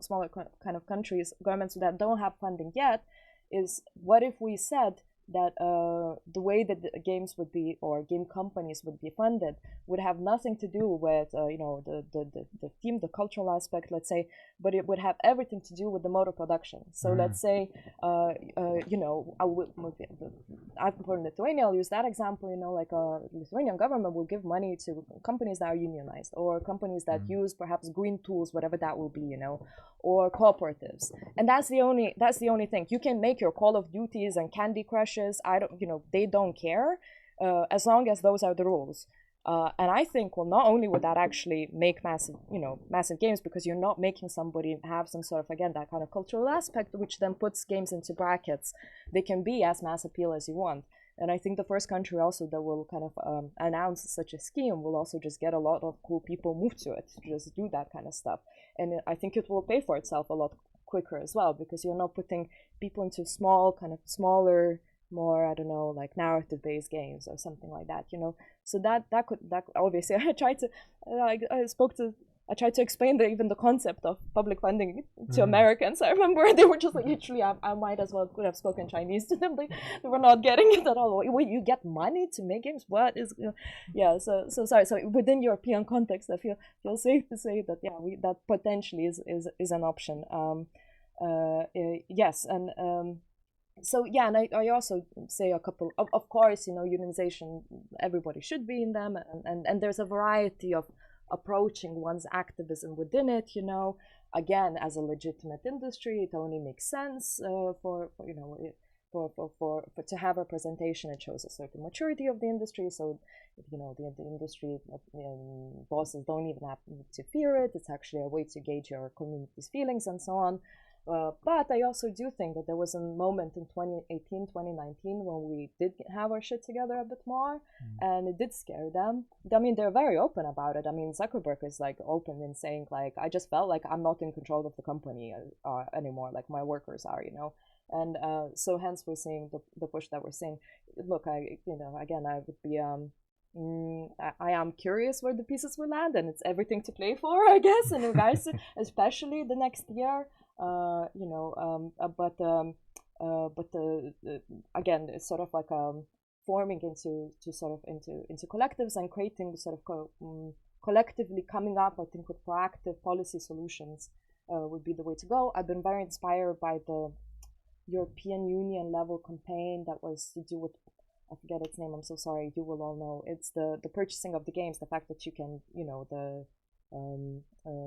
smaller kind of countries, governments that don't have funding yet, is what if we said that the way that the games would be, or game companies would be funded, would have nothing to do with you know, the theme, the cultural aspect, let's say, but it would have everything to do with the mode of production. So let's say you know, I'm from Lithuania, I'll use that example, you know, like a Lithuanian government will give money to companies that are unionized, or companies that use perhaps green tools, whatever that will be, you know, or cooperatives. And that's the only thing. You can make your Call of Duties and Candy Crushes, you know, they don't care, as long as those are the rules. And I think, well, not only would that actually make massive games, because you're not making somebody have some sort of, again, that kind of cultural aspect, which then puts games into brackets. They can be as mass appeal as you want. And I think the first country also that will kind of announce such a scheme will also just get a lot of cool people moved to it, to just do that kind of stuff. And I think it will pay for itself a lot quicker as well, because you're not putting people into smaller, more, I don't know, like narrative-based games or something like that, you know. So that obviously I tried to explain even the concept of public funding to Americans. I remember they were just like, literally, I might as well could have spoken Chinese to them. They were not getting it at all. Wait, you get money to make games? What is, you know? Yeah. So sorry. So within European context, I feel safe to say that that potentially is an option. Yes, and. So yeah, and I also say a couple of course, you know, unionization, everybody should be in them, and there's a variety of approaching one's activism within it, you know. Again, as a legitimate industry, it only makes sense for you know, for to have representation. It shows a certain maturity of the industry, so you know, the industry bosses don't even have to fear it. It's actually a way to gauge your community's feelings and so on. But I also do think that there was a moment in 2018, 2019 when we did have our shit together a bit more, and it did scare them. I mean, they're very open about it. I mean, Zuckerberg is like open in saying like, I just felt like I'm not in control of the company anymore, like my workers are, you know. And so hence we're seeing the push that we're seeing. Look, again, I would be I am curious where the pieces will land, and it's everything to play for, I guess, in regards to especially the next year. Again, it's sort of like forming into collectives and creating sort of collectively coming up, I think, with proactive policy solutions would be the way to go. I've been very inspired by the European Union level campaign that was to do with, I forget its name, I'm so sorry, you will all know. It's the purchasing of the games, the fact that you can, you know,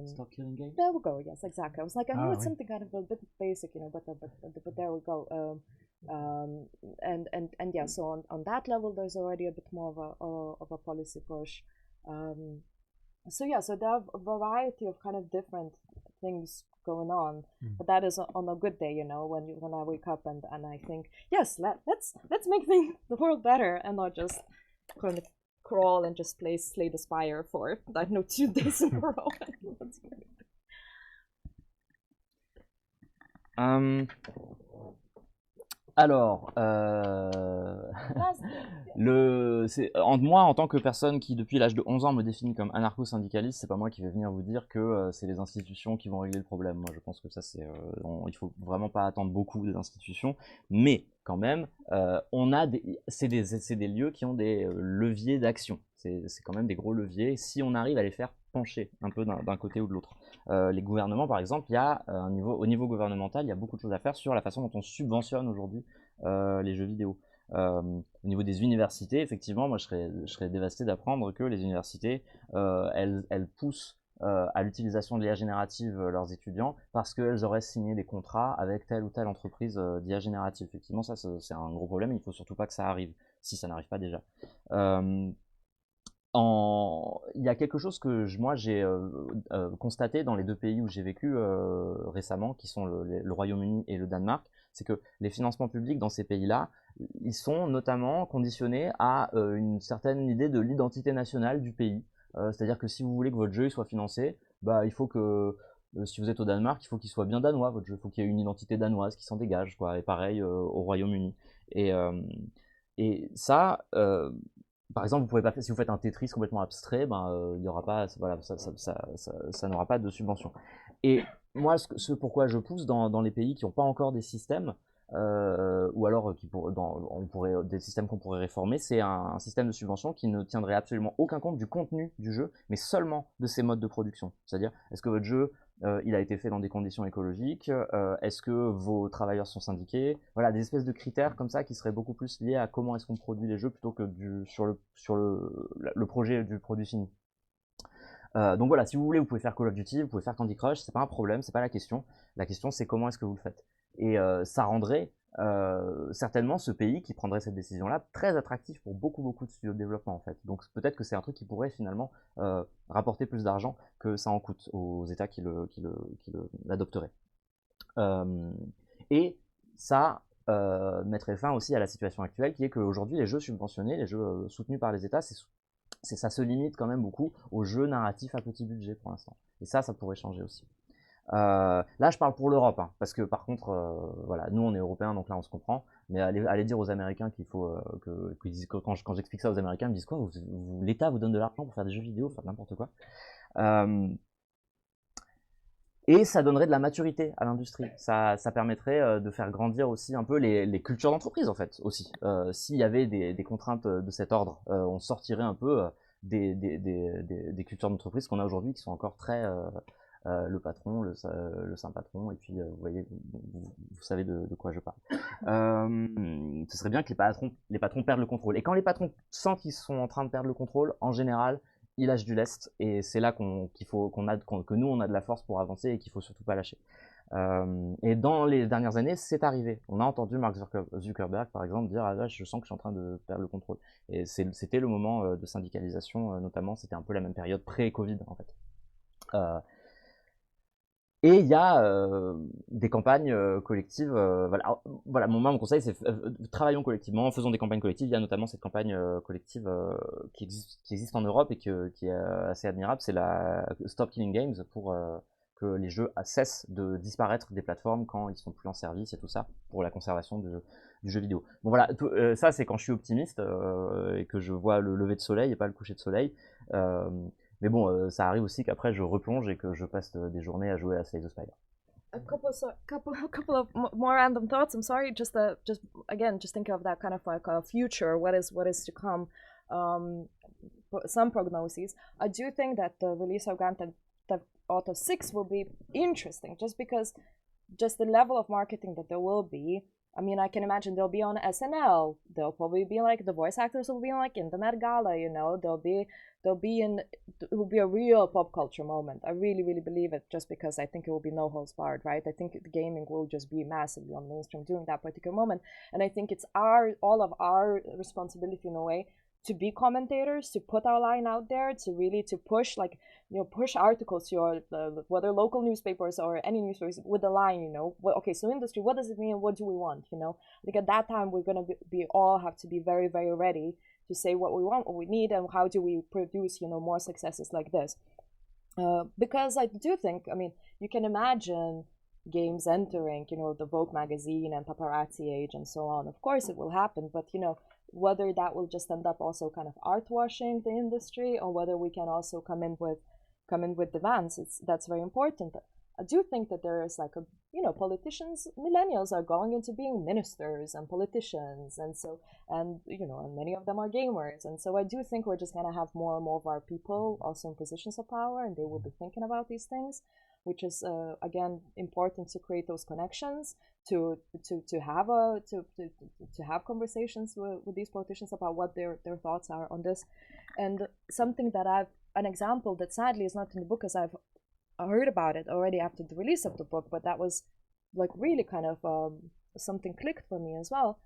Stop killing games. there we go, yes, exactly. I was like, I knew it's oui. something kind of a bit basic, you know, but there we go. And yeah, so on that level, there's already a bit more of a policy push. So yeah, so there are a variety of kind of different things going on, but that is on a good day, you know, when I wake up and I think, yes, let's make the world better, and not just kind of crawl and just slay the spire for, I don't know, 2 days in a row. Alors, moi, en tant que personne qui, depuis l'âge de 11 ans, me définit comme anarcho-syndicaliste, c'est pas moi qui vais venir vous dire que c'est les institutions qui vont régler le problème. Moi, je pense que ça, il faut vraiment pas attendre beaucoup des institutions, mais quand même, c'est des lieux qui ont des leviers d'action. C'est quand même des gros leviers, si on arrive à les faire pencher un peu d'un côté ou de l'autre. Les gouvernements, par exemple, il y a au niveau gouvernemental, il y a beaucoup de choses à faire sur la façon dont on subventionne aujourd'hui les jeux vidéo. Au niveau des universités, effectivement, moi je serais dévasté d'apprendre que les universités, elles poussent à l'utilisation de l'IA générative leurs étudiants parce qu'elles auraient signé des contrats avec telle ou telle entreprise d'IA générative. Effectivement, ça c'est un gros problème, il ne faut surtout pas que ça arrive, si ça n'arrive pas déjà. Il y a quelque chose que moi j'ai constaté dans les 2 pays où j'ai vécu récemment, qui sont le Royaume-Uni et le Danemark, c'est que les financements publics dans ces pays-là, ils sont notamment conditionnés à une certaine idée de l'identité nationale du pays. C'est-à-dire que si vous voulez que votre jeu soit financé, bah, il faut que, si vous êtes au Danemark, il faut qu'il soit bien danois, votre jeu. Il faut qu'il y ait une identité danoise qui s'en dégage, quoi. Et pareil au Royaume-Uni. Et ça, par exemple, vous pouvez pas faire, si vous faites un Tetris complètement abstrait, ben, il y aura pas, voilà, ça n'aura pas de subvention. Et moi, ce pourquoi je pousse dans les pays qui n'ont pas encore des systèmes, ou alors des systèmes qu'on pourrait réformer, c'est un système de subvention qui ne tiendrait absolument aucun compte du contenu du jeu, mais seulement de ses modes de production. C'est-à-dire, est-ce que votre jeu, il a été fait dans des conditions écologiques, est-ce que vos travailleurs sont syndiqués, voilà, des espèces de critères comme ça qui seraient beaucoup plus liés à comment est-ce qu'on produit les jeux plutôt que sur le projet du produit fini. Donc voilà, si vous voulez, vous pouvez faire Call of Duty, vous pouvez faire Candy Crush, c'est pas un problème, c'est pas la question. La question, c'est comment est-ce que vous le faites. Et ça rendrait certainement ce pays qui prendrait cette décision-là très attractif pour beaucoup de studios de développement en fait. Donc peut-être que c'est un truc qui pourrait finalement rapporter plus d'argent que ça en coûte aux États qui l'adopteraient. Et ça mettrait fin aussi à la situation actuelle qui est qu'aujourd'hui les jeux subventionnés, les jeux soutenus par les États, ça se limite quand même beaucoup aux jeux narratifs à petit budget pour l'instant. Et ça pourrait changer aussi. Là, je parle pour l'Europe, hein, parce que par contre, voilà, nous on est européens, donc là on se comprend. Mais allez dire aux Américains qu'il faut quand j'explique ça aux Américains, ils me disent quoi, l'État vous donne de l'argent pour faire des jeux vidéo, faire n'importe quoi. Et ça donnerait de la maturité à l'industrie. Ça permettrait de faire grandir aussi un peu les cultures d'entreprise en fait aussi. S'il y avait des contraintes de cet ordre, on sortirait un peu des cultures d'entreprise qu'on a aujourd'hui qui sont encore très le patron, le saint patron, et puis vous voyez, vous savez de quoi je parle. Ce serait bien que les patrons perdent le contrôle. Et quand les patrons sentent qu'ils sont en train de perdre le contrôle, en général, ils lâchent du lest, et c'est là que nous on a de la force pour avancer et qu'il faut surtout pas lâcher. Et dans les dernières années, c'est arrivé. On a entendu Mark Zuckerberg, par exemple, dire « Ah là, je sens que je suis en train de perdre le contrôle ». Et c'était le moment de syndicalisation, notamment, c'était un peu la même période pré-Covid, en fait. Et il y a des campagnes collectives. Voilà, mon conseil, c'est travaillons collectivement, faisons des campagnes collectives. Il y a notamment cette campagne collective qui existe en Europe et qui est assez admirable. C'est la Stop Killing Games pour que les jeux cessent de disparaître des plateformes quand ils sont plus en service et tout ça, pour la conservation du jeu vidéo. Bon voilà, ça c'est quand je suis optimiste et que je vois le lever de soleil et pas le coucher de soleil. Mais bon, ça arrive aussi qu'après je replonge et que je passe des journées à jouer à Slay the Spire. A couple of more random thoughts. I'm sorry, just think of that kind of like a future. What is to come? Some prognoses. I do think that the release of Grand Theft out of 6 will be interesting, just because just the level of marketing that there will be. I mean, I can imagine they'll be on SNL. They'll probably be like, the voice actors will be like in the Met Gala, you know. It will be a real pop culture moment. I really, really believe it, just because I think it will be no holds barred, right? I think the gaming will just be massively on mainstream during that particular moment. And I think it's all of our responsibility in a way to be commentators, to put our line out there, to push, like, you know, push articles to your, whether local newspapers or any newspapers, with the line, you know, okay, so industry, what does it mean? What do we want? You know, I think at that time we're going to be all have to be very, very ready to say what we want, what we need, and how do we produce, you know, more successes like this. Because I do think, I mean, you can imagine games entering, you know, the Vogue magazine and paparazzi age and so on. Of course it will happen, but, you know, whether that will just end up also kind of art washing the industry, or whether we can also come in with demands, that's very important. I do think that there is like a, you know, politicians, millennials are going into being ministers and politicians, and so, and, you know, and many of them are gamers, and so I do think we're just going to have more and more of our people also in positions of power, and they will be thinking about these things, which is again important to create those connections, to have conversations with these politicians about what their thoughts are on this. And something that an example that sadly is not in the book, as I've heard about it already after the release of the book, but that was like really kind of something clicked for me as well,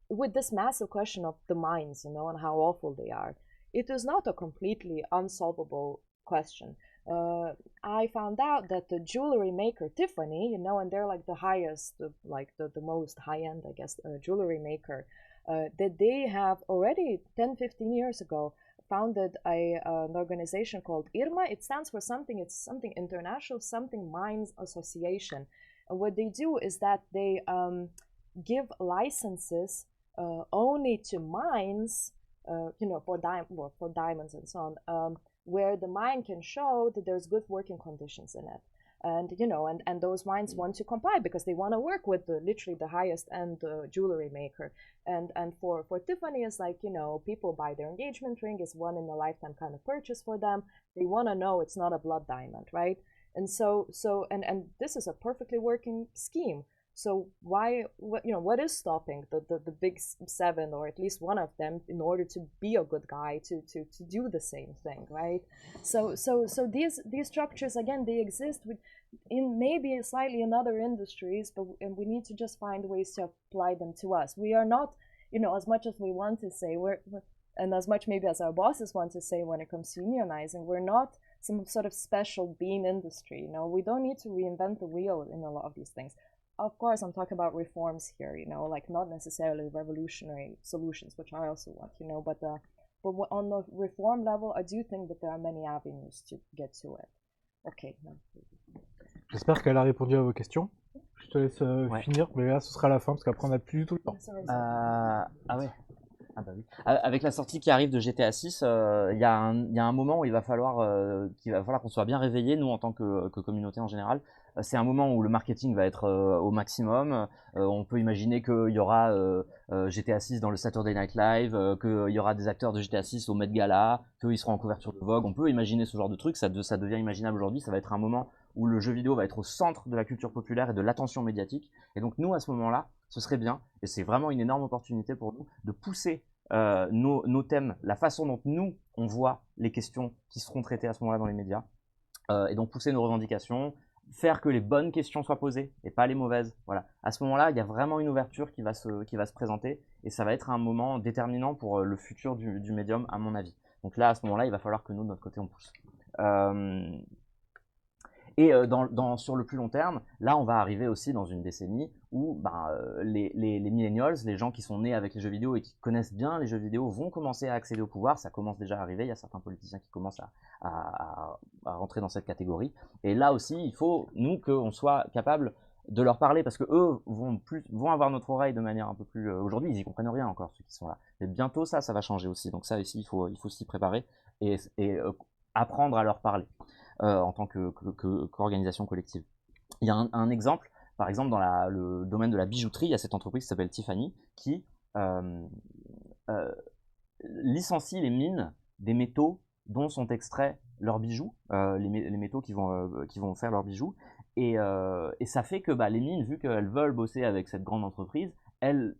with this massive question of the mines, you know, and how awful they are. It is not a completely unsolvable question. I found out that the jewelry maker Tiffany, you know, and they're like the highest, like the most high-end, I guess, jewelry maker, that they have already 10-15 years ago founded an organization called IRMA. It stands for something, it's something international, something Mines Association. And what they do is that they give licenses only to mines, you know, for diamonds and so on, where the mine can show that there's good working conditions in it. And, you know, and those mines want to comply because they want to work with literally the highest end jewelry maker. And for Tiffany, it's like, you know, people buy their engagement ring, is one in a lifetime kind of purchase for them. They want to know it's not a blood diamond, right? And so and this is a perfectly working scheme. So what is stopping the big 7, or at least one of them, in order to be a good guy, to do the same thing, right? So these structures, again, they exist in maybe slightly in other industries, and we need to just find ways to apply them to us. We are not, you know, as much as we want to say, and as much maybe as our bosses want to say when it comes to unionizing, we're not some sort of special bean industry. You know, we don't need to reinvent the wheel in a lot of these things. Of course, I'm talking about reforms here, you know, like not necessarily revolutionary solutions, which I also want, you know, but on the reform level, I do think that there are many avenues to get to it. Ok. Non. J'espère qu'elle a répondu à vos questions. Je te laisse finir, mais là, ce sera la fin, parce qu'après, on n'a plus du tout le temps. Ah ouais. Ah bah oui. Avec la sortie qui arrive de GTA 6, il y a un moment où il va falloir qu'on soit bien réveillé, nous en tant que communauté en général. C'est un moment où le marketing va être au maximum. On peut imaginer qu'il y aura GTA 6 dans le Saturday Night Live, qu'il y aura des acteurs de GTA 6 au Met Gala, qu'ils seront en couverture de Vogue. On peut imaginer ce genre de truc, ça devient imaginable aujourd'hui. Ça va être un moment où le jeu vidéo va être au centre de la culture populaire et de l'attention médiatique. Et donc nous, à ce moment-là, ce serait bien, et c'est vraiment une énorme opportunité pour nous, de pousser nos thèmes, la façon dont nous, on voit les questions qui seront traitées à ce moment-là dans les médias, et donc pousser nos revendications, faire que les bonnes questions soient posées et pas les mauvaises. Voilà. À ce moment-là, il y a vraiment une ouverture qui va se présenter, et ça va être un moment déterminant pour le futur du médium, à mon avis. Donc là, à ce moment-là, il va falloir que nous, de notre côté, on pousse. Et sur le plus long terme, là, on va arriver aussi dans une décennie où les millennials, les gens qui sont nés avec les jeux vidéo et qui connaissent bien les jeux vidéo, vont commencer à accéder au pouvoir. Ça commence déjà à arriver. Il y a certains politiciens qui commencent à rentrer dans cette catégorie. Et là aussi, il faut, nous, qu'on soit capable de leur parler, parce que eux vont avoir notre oreille de manière un peu plus... Aujourd'hui, ils y comprennent rien encore, ceux qui sont là. Mais bientôt, ça va changer aussi. Donc ça, ici, il faut s'y préparer et apprendre à leur parler. En tant qu'organisation collective. Il y a un exemple, par exemple dans le domaine de la bijouterie, il y a cette entreprise qui s'appelle Tiffany qui licencie les mines des métaux dont sont extraits leurs bijoux, les métaux qui vont faire leurs bijoux. Et ça fait que les mines, vu qu'elles veulent bosser avec cette grande entreprise, elles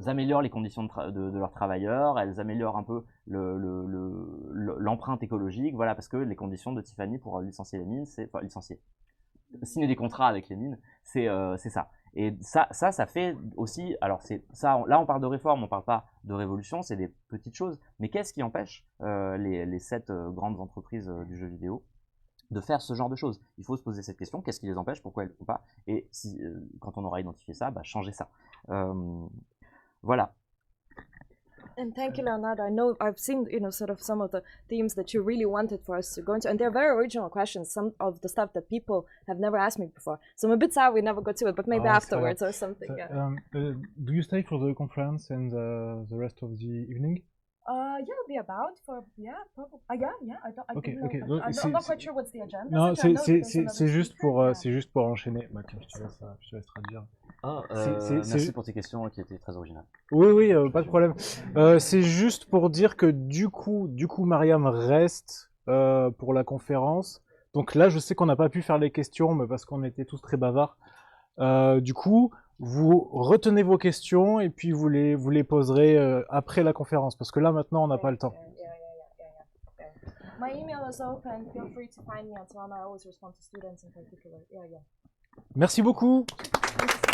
améliorent les conditions de leurs travailleurs, elles améliorent un peu l'empreinte écologique, voilà, parce que les conditions de Tiffany pour licencier les mines, signer des contrats avec les mines, c'est ça. Et ça fait aussi, alors là on parle de réforme, on parle pas de révolution, c'est des petites choses, mais qu'est-ce qui empêche les 7 grandes entreprises du jeu vidéo de faire ce genre de choses? Il faut se poser cette question, qu'est-ce qui les empêche, pourquoi elles ne le font pas, et quand on aura identifié ça, changer ça. Voilà. And thank you, Leonardo. I know I've seen, sort of some of the themes that you really wanted for us to go into, and they're very original questions. Some of the stuff that people have never asked me before. So I'm a bit sad we never got to it, but maybe afterwards or something. So, yeah. Do you stay for the conference and the rest of the evening? Yeah, I'll be about for probably. Yeah. I don't. Okay. I'm not quite sure what's the agenda. Non, c'est juste pour enchaîner. Je te laisse traduire. Merci pour tes questions qui étaient très originales. Oui, pas de problème. C'est juste pour dire que du coup, Marijam reste pour la conférence. Donc là, je sais qu'on n'a pas pu faire les questions, mais parce qu'on était tous très bavards. Du coup, vous retenez vos questions et puis vous les poserez après la conférence, parce que là, maintenant, on n'a pas le temps. Yeah. My email is open. Feel free to find me on Toronto. I always respond to students in particular. Yeah. Merci beaucoup. Thank you so much.